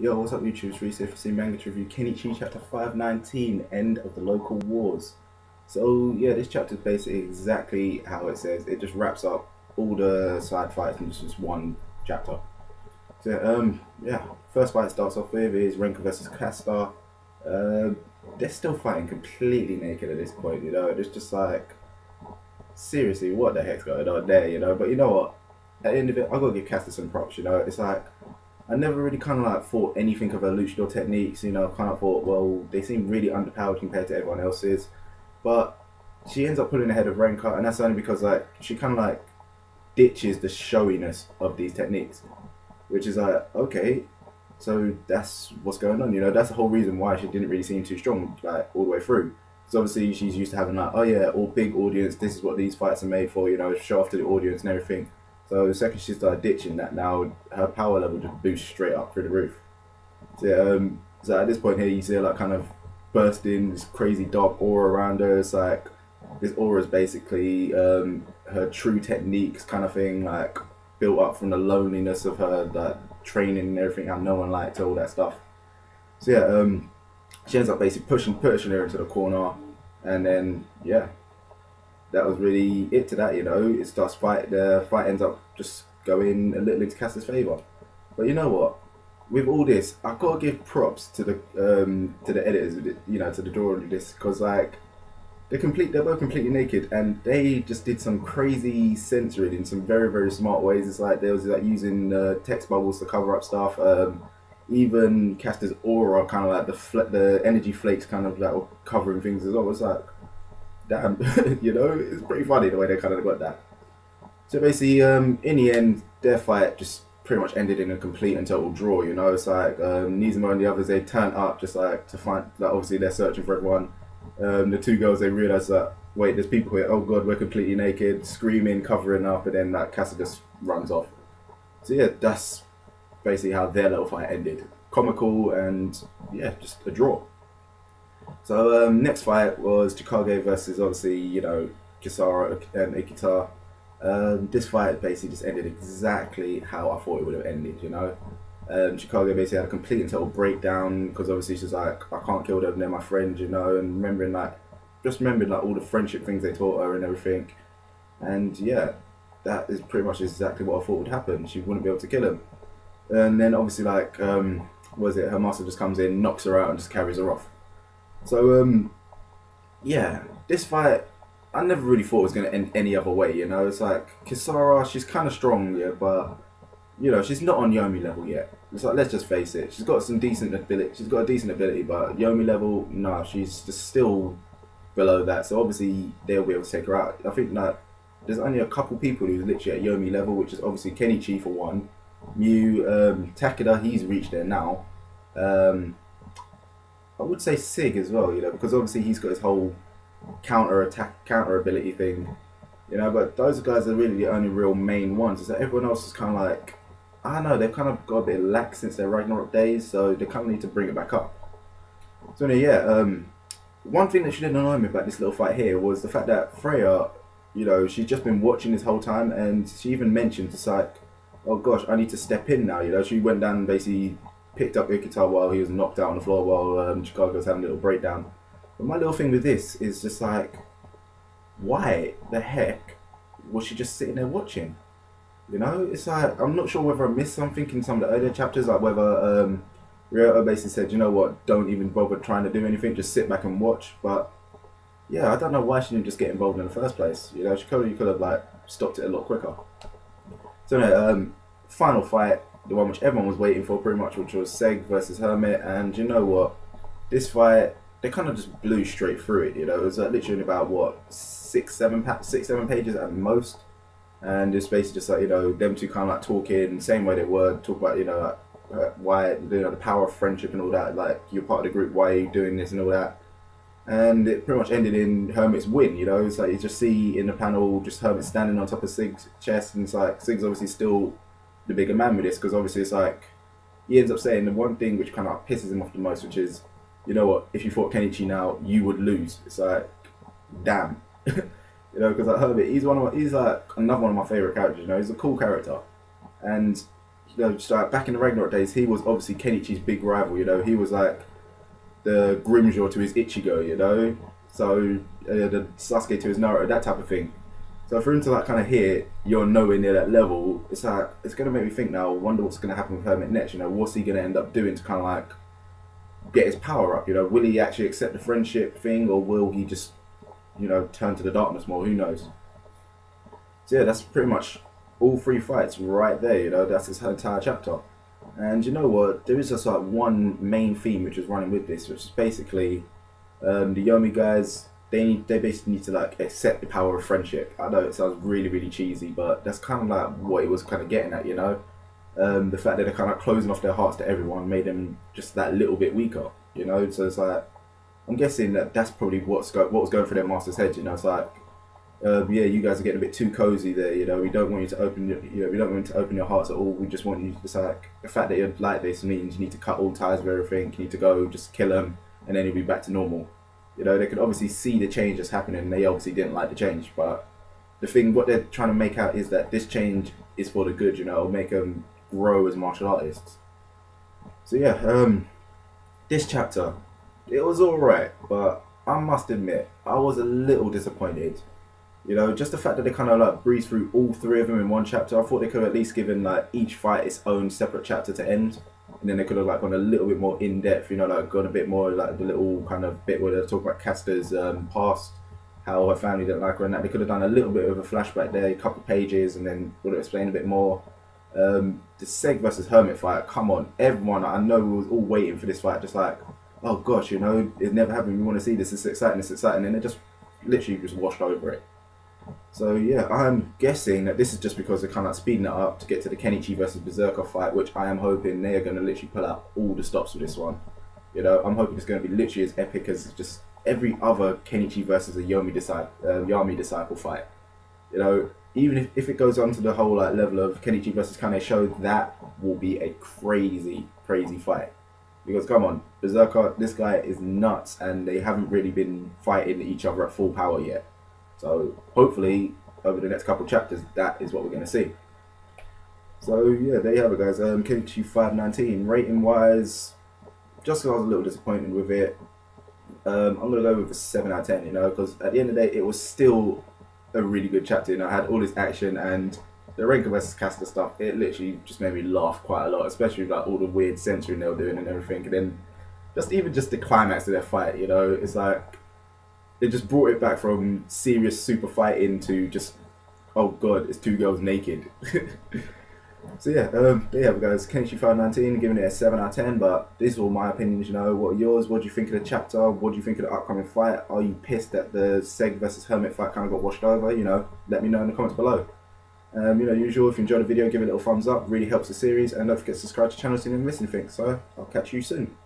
Yo, what's up YouTube? It's Reese here for C Manga to review Kenichi chapter 519, End of the Local Wars. So yeah, this chapter is basically exactly how it says. It just wraps up all the side fights in just one chapter. So yeah, first fight starts off with is Renka versus Castor. They're still fighting completely naked at this point, you know. It's just like, seriously, what the heck's going on there, you know? But you know what? At the end of it, I gotta give Castor some props, you know. It's like, I never really kind of like thought anything of her luchador techniques, you know. Kind of thought, well, they seem really underpowered compared to everyone else's, but she ends up pulling ahead of Renka, and that's only because like she kind of like ditches the showiness of these techniques, which is like, okay, so that's what's going on, you know. That's the whole reason why she didn't really seem too strong like all the way through. Because obviously she's used to having like, oh yeah, all big audience, this is what these fights are made for, you know, show off to the audience and everything. So the second she started ditching that, now her power level just boosts straight up through the roof. So, yeah, so at this point here, you see her like kind of bursting this crazy dark aura around her. It's like this aura is basically her true techniques kind of thing, like built up from the loneliness of her like training and everything, how no one liked her, all that stuff. So yeah, she ends up basically pushing her into the corner, and then yeah, that was really it to that, you know. It starts fight. The fight ends up just going a little into Castor's favour. But you know what? With all this, I've got to give props to the editors, you know, to the drawer of this, because like they're both completely naked, and they just did some crazy censoring in some very smart ways. It's like they was like using text bubbles to cover up stuff. Even Castor's aura, kind of like the energy flakes, kind of like covering things as well. It's like, damn, you know, it's pretty funny the way they kind of got that. So basically, in the end, their fight just pretty much ended in a complete and total draw. You know, it's like Nizuma and the others, they turned up just like to find, like obviously they're searching for everyone. The two girls, they realize that, wait, there's people here. Oh god, we're completely naked, screaming, covering up, and then that Casa just runs off. So yeah, that's basically how their little fight ended. Comical and yeah, just a draw. So next fight was Chicago versus obviously, you know, Kisara and Ikita. This fight basically just ended exactly how I thought it would have ended, you know. Chicago basically had a complete and total breakdown because obviously she's like, I can't kill them, they're my friends, you know, and remembering like all the friendship things they taught her and everything. And yeah, that is pretty much exactly what I thought would happen. She wouldn't be able to kill him. And then obviously like, what is it, her master just comes in, knocks her out and just carries her off. So yeah, this fight I never really thought it was gonna end any other way, you know. It's like Kisara, she's kinda strong, yeah, but you know, she's not on Yomi level yet. It's like, let's just face it, she's got some decent ability, she's got a decent ability, but Yomi level, no, she's just still below that. So obviously they'll be able to take her out. I think that there's only a couple people who's literally at Yomi level, which is obviously Kenichi for one. Mew, Takeda, he's reached there now. I would say Sig as well, you know, because obviously he's got his whole counter ability thing, you know. But those guys are really the only real main ones. So everyone else is kind of like, I don't know, they've kind of got a bit lax since their Ragnarok days, so they kind of need to bring it back up. So yeah, one thing that should annoy me about this little fight here was the fact that Freya, you know, she's just been watching this whole time, and she even mentioned, it's like, oh gosh, I need to step in now, you know. She went down and basically picked up Ikita while he was knocked out on the floor while Chicago's having a little breakdown. But my little thing with this is just like, why the heck was she just sitting there watching? You know, it's like, I'm not sure whether I missed something in some of the earlier chapters, like whether Ryoto basically said, you know what, don't even bother trying to do anything, just sit back and watch. But yeah, I don't know why she didn't just get involved in the first place. You know, she could have like stopped it a lot quicker. So no, final fight, the one which everyone was waiting for pretty much, which was Seg versus Hermit. And you know what, this fight, they kind of just blew straight through it, you know. It was like literally about what, six, seven pages at most, and it's basically just like, you know, them two kind of like talking same way they were, talk about, you know, like, why, you know, the power of friendship and all that, like, you're part of the group, why are you doing this and all that. And it pretty much ended in Hermit's win, you know. It's like you just see in the panel just Hermit standing on top of Sig's chest, and it's like Sig's obviously still the bigger man with this, because obviously it's like he ends up saying the one thing which kind of pisses him off the most, which is, you know what, if you fought Kenichi now, you would lose. It's like, damn. You know, because like Herbert, he's like another one of my favorite characters. You know, he's a cool character, and you know, just like back in the Ragnarok days, he was obviously Kenichi's big rival. You know, he was like the Grimjaw to his Ichigo. You know, so the Sasuke to his Naruto, that type of thing. So for him to like kind of hear you're nowhere near that level, it's like it's gonna make me think now. Wonder what's gonna happen with Hermit next. You know, what's he gonna end up doing to kind of like get his power up? You know, will he actually accept the friendship thing, or will he just, you know, turn to the darkness more? Who knows? So yeah, that's pretty much all three fights right there. You know, that's this entire chapter. And you know what? There is just like one main theme which is running with this, which is basically the Yomi guys. They basically need to like accept the power of friendship. I know it sounds really cheesy, but that's kind of like what it was kind of getting at. You know, the fact that they're kind of closing off their hearts to everyone made them just that little bit weaker. You know, so it's like I'm guessing that that's probably what was going through their master's head. You know, it's like. Yeah, you guys are getting a bit too cozy there. You know, we don't want you to open. We don't want you to open your hearts at all. We just want you to just like the fact that you're like this means you need to cut all ties with everything. You need to go, just kill them, and then you'll be back to normal. You know, they could obviously see the change that's happening. And they obviously didn't like the change, but the thing, what they're trying to make out is that this change is for the good. You know, it'll make them grow as martial artists. So yeah, this chapter, it was all right, but I must admit I was a little disappointed. You know, just the fact that they kind of like breezed through all three of them in one chapter. I thought they could have at least given like each fight its own separate chapter to end, and then they could have like gone a little bit more in depth. You know, like gone a bit more like the little kind of bit where they talk about Caster's past, how her family didn't like her, and that they could have done a little bit of a flashback there, a couple of pages, and then would have explained a bit more. The Seg versus Hermit fight. Come on, everyone! I know we was all waiting for this fight, just like, oh gosh, you know, it never happened. We want to see this. It's exciting, and they just literally just washed over it. So yeah, I'm guessing that this is just because they're kind of speeding it up to get to the Kenichi versus Berserker fight, which I am hoping they are going to literally pull out all the stops for this one. You know, I'm hoping it's going to be literally as epic as just every other Kenichi versus a Yami disciple fight. You know, even if it goes on to the whole like level of Kenichi versus Kane show, that will be a crazy fight. Because come on, Berserker, this guy is nuts, and they haven't really been fighting each other at full power yet. So hopefully over the next couple of chapters, that is what we're going to see. So yeah, there you have it, guys. Kenichi 519. Rating wise, just because I was a little disappointed with it, I'm going to go with a 7 out of 10. You know, because at the end of the day, it was still a really good chapter. You know, I had all this action, and the Renka versus Caster stuff, it literally just made me laugh quite a lot, especially with like all the weird censoring they were doing and everything. And then just the climax of their fight, you know, it's like they just brought it back from serious super fighting to just, oh god, it's two girls naked. So yeah, there you have it, guys. Kenichi 519, giving it a 7 out of 10, but these are all my opinions, you know. What are yours? What do you think of the chapter? What do you think of the upcoming fight? Are you pissed that the Seg versus Hermit fight kind of got washed over? You know, let me know in the comments below. You know, usual, if you enjoyed the video, give it a little thumbs up, really helps the series, and don't forget to subscribe to the channel so you never miss anything. So I'll catch you soon.